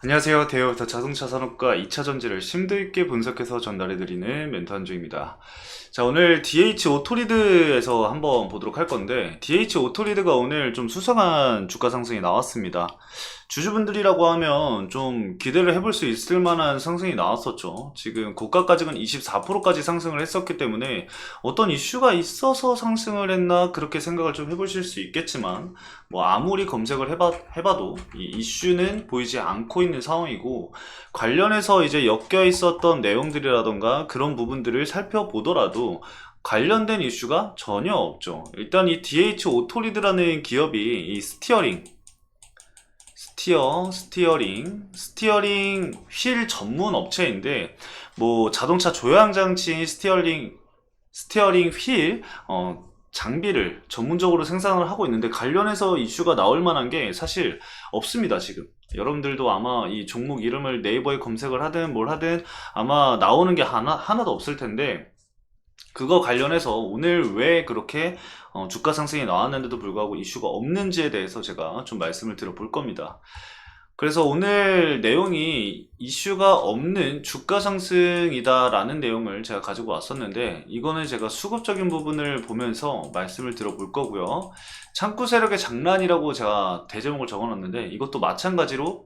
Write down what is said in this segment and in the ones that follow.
안녕하세요. 대우부터 자동차 산업과 2차 전지를 심도 있게 분석해서 전달해드리는 멘토 한주입니다. 자, 오늘 DH 오토리드에서 한번 보도록 할 건데, DH 오토리드가 오늘 좀 수상한 주가 상승이 나왔습니다. 주주분들이라고 하면 좀 기대를 해볼 수 있을 만한 상승이 나왔었죠. 지금 고가까지는 24%까지 상승을 했었기 때문에 어떤 이슈가 있어서 상승을 했나 그렇게 생각을 좀 해보실 수 있겠지만, 뭐 아무리 검색을 해봐도 이 이슈는 보이지 않고 있는 상황이고, 관련해서 이제 엮여 있었던 내용들이라던가 그런 부분들을 살펴보더라도 관련된 이슈가 전혀 없죠. 일단 이 DH 오토리드라는 기업이 이 스티어링 휠 전문 업체인데, 뭐 자동차 조향 장치 스티어링 휠 장비를 전문적으로 생산을 하고 있는데, 관련해서 이슈가 나올 만한 게 사실 없습니다. 지금 여러분들도 아마 이 종목 이름을 네이버에 검색을 하든 뭘 하든 아마 나오는 게 하나도 없을 텐데, 그거 관련해서 오늘 왜 그렇게 주가 상승이 나왔는데도 불구하고 이슈가 없는지에 대해서 제가 좀 말씀을 드려볼 겁니다. 그래서 오늘 내용이 이슈가 없는 주가 상승이다라는 내용을 제가 가지고 왔었는데, 이거는 제가 수급적인 부분을 보면서 말씀을 드려볼 거고요. 창구 세력의 장난이라고 제가 대제목을 적어놨는데, 이것도 마찬가지로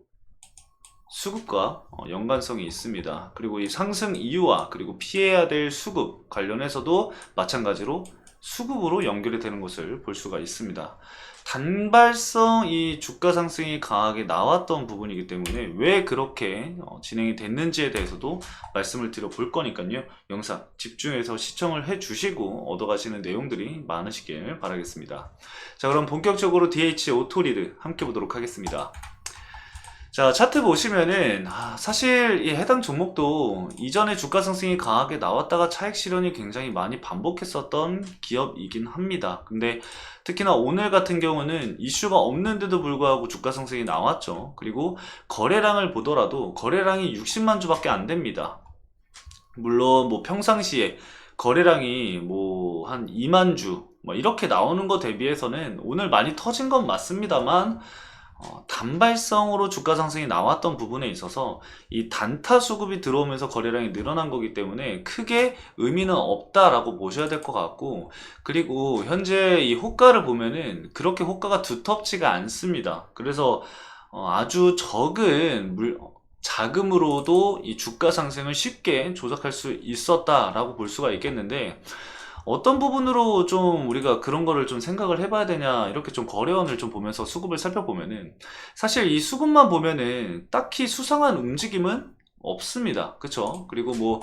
수급과 연관성이 있습니다. 그리고 이 상승 이유와 그리고 피해야 될 수급 관련해서도 마찬가지로 수급으로 연결이 되는 것을 볼 수가 있습니다. 단발성 이 주가 상승이 강하게 나왔던 부분이기 때문에 왜 그렇게 진행이 됐는지에 대해서도 말씀을 드려 볼 거니까요. 영상 집중해서 시청을 해 주시고 얻어가시는 내용들이 많으시길 바라겠습니다. 자, 그럼 본격적으로 DH 오토리드 함께 보도록 하겠습니다. 자, 차트 보시면은 사실 이 해당 종목도 이전에 주가 상승이 강하게 나왔다가 차익 실현이 굉장히 많이 반복했었던 기업이긴 합니다. 근데 특히나 오늘 같은 경우는 이슈가 없는데도 불구하고 주가 상승이 나왔죠. 그리고 거래량을 보더라도 거래량이 60만 주밖에 안 됩니다. 물론 뭐 평상시에 거래량이 뭐 한 2만 주 뭐 이렇게 나오는 거 대비해서는 오늘 많이 터진 건 맞습니다만, 단발성으로 주가 상승이 나왔던 부분에 있어서 이 단타 수급이 들어오면서 거래량이 늘어난 거기 때문에 크게 의미는 없다라고 보셔야 될 것 같고, 그리고 현재 이 호가를 보면은 그렇게 호가가 두텁지가 않습니다. 그래서 아주 적은 자금으로도 이 주가 상승을 쉽게 조작할 수 있었다라고 볼 수가 있겠는데, 어떤 부분으로 좀 우리가 그런 거를 좀 생각을 해봐야 되냐, 이렇게 좀 거래원을 좀 보면서 수급을 살펴보면은 사실 이 수급만 보면은 딱히 수상한 움직임은 없습니다. 그쵸? 그리고 뭐,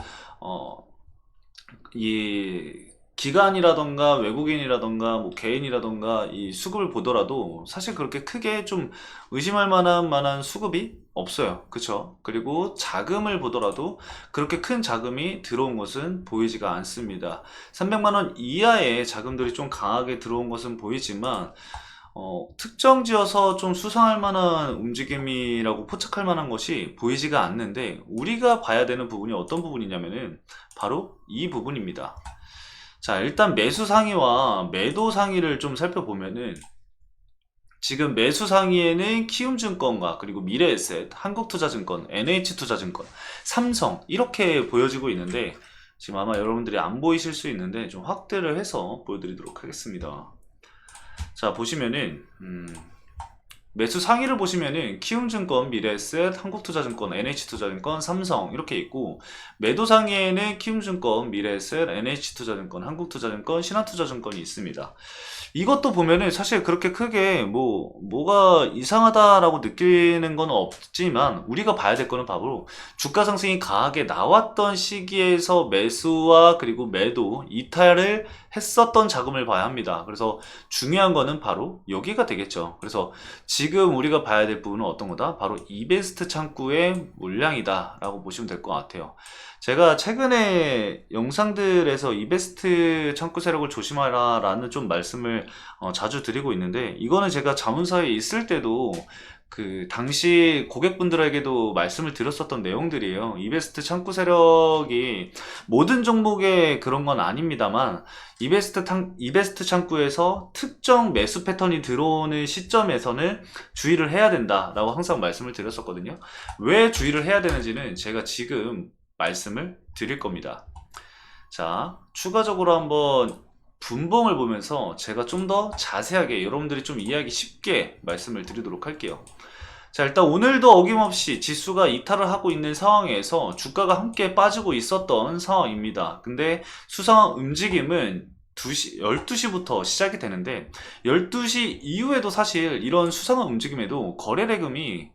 이 기관이라던가 외국인이라던가 뭐 개인이라던가 이 수급을 보더라도 사실 그렇게 크게 좀 의심할 만한 수급이 없어요. 그쵸? 그리고 자금을 보더라도 그렇게 큰 자금이 들어온 것은 보이지가 않습니다. 300만 원 이하의 자금들이 좀 강하게 들어온 것은 보이지만, 특정 지어서 좀 수상할 만한 움직임이라고 포착할 만한 것이 보이지가 않는데, 우리가 봐야 되는 부분이 어떤 부분이냐면은 바로 이 부분입니다. 자, 일단 매수 상위와 매도 상위를 좀 살펴보면은, 지금 매수 상위에는 키움증권과 그리고 미래에셋, 한국투자증권, NH투자증권, 삼성 이렇게 보여지고 있는데, 지금 아마 여러분들이 안 보이실 수 있는데 좀 확대를 해서 보여드리도록 하겠습니다. 자, 보시면은 매수 상위를 보시면은 키움증권, 미래에셋, 한국투자증권, NH투자증권, 삼성 이렇게 있고, 매도 상위에는 키움증권, 미래에셋, NH투자증권, 한국투자증권, 신한투자증권이 있습니다. 이것도 보면은 사실 그렇게 크게 뭐가 이상하다라고 느끼는 건 없지만, 우리가 봐야 될 거는 바로 주가 상승이 강하게 나왔던 시기에서 매수와 그리고 매도 이탈을 했었던 자금을 봐야 합니다. 그래서 중요한 거는 바로 여기가 되겠죠. 그래서 지금 우리가 봐야 될 부분은 어떤 거다? 바로 이베스트 창구의 물량이다 라고 보시면 될 것 같아요. 제가 최근에 영상들에서 이베스트 창구 세력을 조심하라 라는 좀 말씀을 자주 드리고 있는데, 이거는 제가 자문사에 있을 때도 그 당시 고객분들에게도 말씀을 드렸었던 내용들이에요. 이베스트 창구 세력이 모든 종목에 그런 건 아닙니다만 이베스트 창구에서 특정 매수 패턴이 들어오는 시점에서는 주의를 해야 된다라고 항상 말씀을 드렸었거든요. 왜 주의를 해야 되는지는 제가 지금 말씀을 드릴 겁니다. 자, 추가적으로 한번 분봉을 보면서 제가 좀 더 자세하게 여러분들이 좀 이해하기 쉽게 말씀을 드리도록 할게요. 자, 일단 오늘도 어김없이 지수가 이탈을 하고 있는 상황에서 주가가 함께 빠지고 있었던 상황입니다. 근데 수상한 움직임은 12시부터 시작이 되는데 12시 이후에도 사실 이런 수상한 움직임에도 거래대금이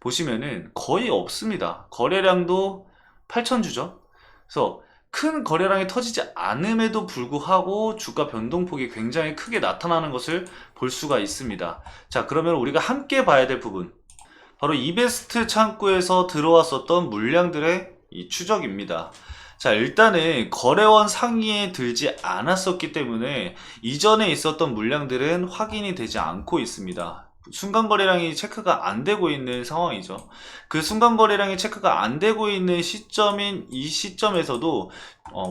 보시면은 거의 없습니다. 거래량도 8,000주죠. 그래서 큰 거래량이 터지지 않음에도 불구하고 주가 변동폭이 굉장히 크게 나타나는 것을 볼 수가 있습니다. 자, 그러면 우리가 함께 봐야 될 부분, 바로 이베스트 창구에서 들어왔었던 물량들의 이 추적입니다. 자, 일단은 거래원 상위에 들지 않았었기 때문에 이전에 있었던 물량들은 확인이 되지 않고 있습니다. 순간 거래량이 체크가 안 되고 있는 상황이죠. 그 순간 거래량이 체크가 안 되고 있는 시점인 이 시점에서도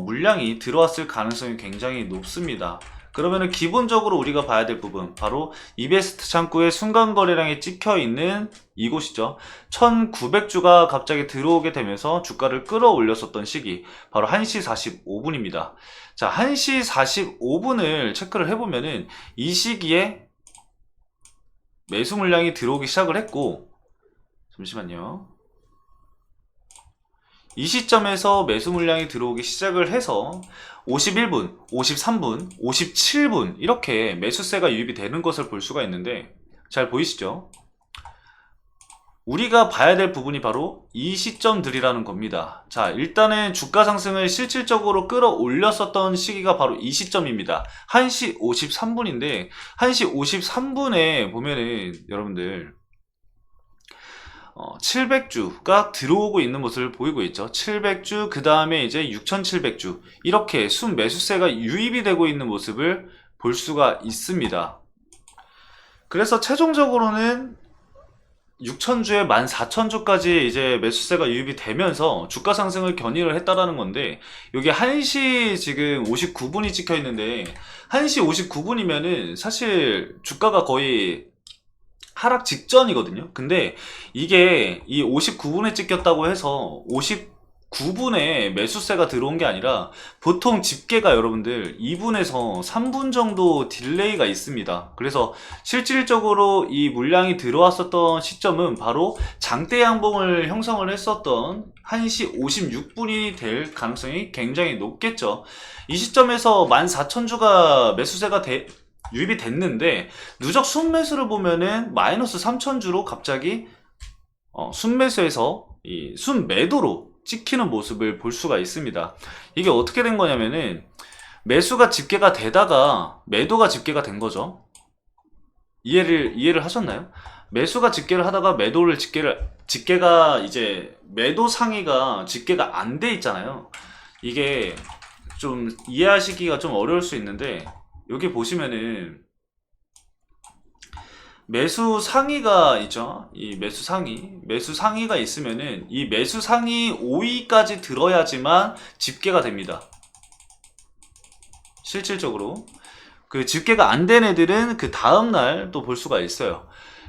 물량이 들어왔을 가능성이 굉장히 높습니다. 그러면은 기본적으로 우리가 봐야 될 부분, 바로 이베스트 창구에 순간 거래량이 찍혀 있는 이곳이죠. 1900주가 갑자기 들어오게 되면서 주가를 끌어올렸었던 시기, 바로 1시 45분입니다. 자, 1시 45분을 체크를 해보면은 이 시기에 매수 물량이 들어오기 시작을 했고, 잠시만요. 이 시점에서 매수 물량이 들어오기 시작을 해서 51분, 53분, 57분 이렇게 매수세가 유입이 되는 것을 볼 수가 있는데, 잘 보이시죠? 우리가 봐야 될 부분이 바로 이 시점들이라는 겁니다. 자, 일단은 주가 상승을 실질적으로 끌어올렸었던 시기가 바로 이 시점입니다. 1시 53분인데 1시 53분에 보면은 여러분들 700주가 들어오고 있는 모습을 보이고 있죠. 700주, 그 다음에 이제 6700주 이렇게 순매수세가 유입이 되고 있는 모습을 볼 수가 있습니다. 그래서 최종적으로는 6,000주에 14,000주까지 이제 매수세가 유입이 되면서 주가 상승을 견인을 했다라는 건데, 여기 1시 지금 59분이 찍혀 있는데 1시 59분이면은 사실 주가가 거의 하락 직전이거든요. 근데 이게 이 59분에 찍혔다고 해서 59분에 매수세가 들어온 게 아니라 보통 집계가 여러분들 2분에서 3분 정도 딜레이가 있습니다. 그래서 실질적으로 이 물량이 들어왔었던 시점은 바로 장대 양봉을 형성을 했었던 1시 56분이 될 가능성이 굉장히 높겠죠. 이 시점에서 14,000주가 매수세가 유입이 됐는데 누적 순매수를 보면은 마이너스 3,000주로 갑자기 순매수에서 이 순매도로 찍히는 모습을 볼 수가 있습니다. 이게 어떻게 된 거냐면은 매수가 집계가 되다가 매도가 집계가 된 거죠. 이해를 하셨나요? 매수가 집계를 하다가 매도를 집계가 이제 매도 상위가 집계가 안 돼 있잖아요. 이게 좀 이해하시기가 좀 어려울 수 있는데, 여기 보시면은 매수 상위가 있죠. 이 매수 상위가 있으면은 이 매수 상위 5위까지 들어야지만 집계가 됩니다. 실질적으로 그 집계가 안 된 애들은 그 다음날 또 볼 수가 있어요.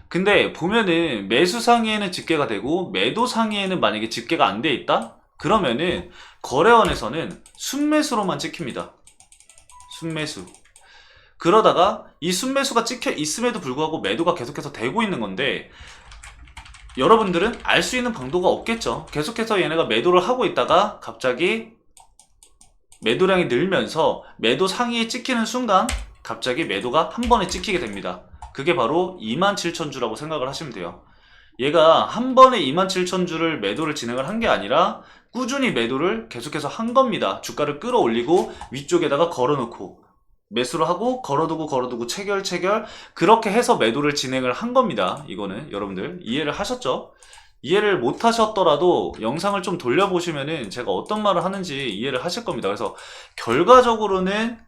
근데 보면은 매수 상위에는 집계가 되고 매도 상위에는 만약에 집계가 안 돼 있다? 그러면은 거래원에서는 순매수로만 찍힙니다. 순매수. 그러다가 이 순매수가 찍혀 있음에도 불구하고 매도가 계속해서 되고 있는 건데, 여러분들은 알 수 있는 방도가 없겠죠. 계속해서 얘네가 매도를 하고 있다가 갑자기 매도량이 늘면서 매도 상위에 찍히는 순간 갑자기 매도가 한 번에 찍히게 됩니다. 그게 바로 27,000주라고 생각을 하시면 돼요. 얘가 한 번에 27,000주를 매도를 진행을 한 게 아니라 꾸준히 매도를 계속해서 한 겁니다. 주가를 끌어올리고 위쪽에다가 걸어놓고 매수를 하고 걸어두고 체결 그렇게 해서 매도를 진행을 한 겁니다. 이거는 여러분들 이해를 하셨죠? 이해를 못 하셨더라도 영상을 좀 돌려보시면은 제가 어떤 말을 하는지 이해를 하실 겁니다. 그래서 결과적으로는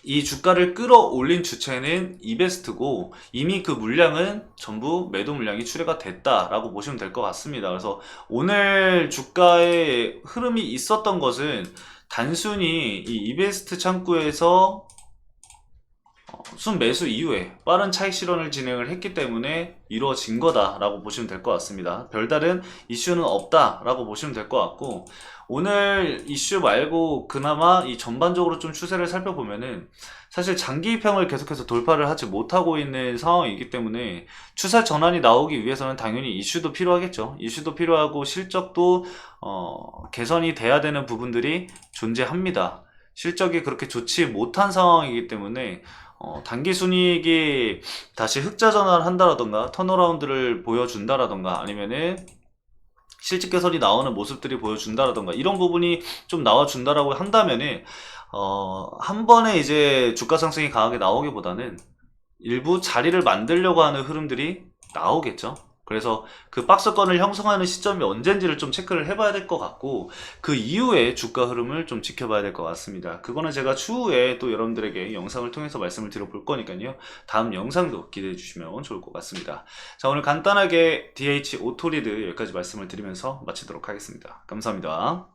이 주가를 끌어올린 주체는 이베스트고 이미 그 물량은 전부 매도 물량이 출회가 됐다라고 보시면 될 것 같습니다. 그래서 오늘 주가의 흐름이 있었던 것은 단순히 이 이베스트 창구에서 순매수 이후에 빠른 차익 실현을 진행을 했기 때문에 이루어진 거다라고 보시면 될 것 같습니다. 별다른 이슈는 없다라고 보시면 될 것 같고, 오늘 이슈 말고 그나마 이 전반적으로 좀 추세를 살펴보면은 사실 장기 입형을 계속해서 돌파를 하지 못하고 있는 상황이기 때문에 추세 전환이 나오기 위해서는 당연히 이슈도 필요하겠죠. 이슈도 필요하고 실적도 개선이 돼야 되는 부분들이 존재합니다. 실적이 그렇게 좋지 못한 상황이기 때문에 단기 순이익이 다시 흑자 전환을 한다라던가 턴어라운드를 보여준다라던가 아니면은 실적 개선이 나오는 모습들이 보여준다라던가 이런 부분이 좀 나와준다라고 한다면은 한 번에 이제 주가 상승이 강하게 나오기보다는 일부 자리를 만들려고 하는 흐름들이 나오겠죠. 그래서 그 박스권을 형성하는 시점이 언젠지를 좀 체크를 해봐야 될 것 같고, 그 이후에 주가 흐름을 좀 지켜봐야 될 것 같습니다. 그거는 제가 추후에 또 여러분들에게 영상을 통해서 말씀을 드려볼 거니까요. 다음 영상도 기대해 주시면 좋을 것 같습니다. 자, 오늘 간단하게 DH 오토리드 여기까지 말씀을 드리면서 마치도록 하겠습니다. 감사합니다.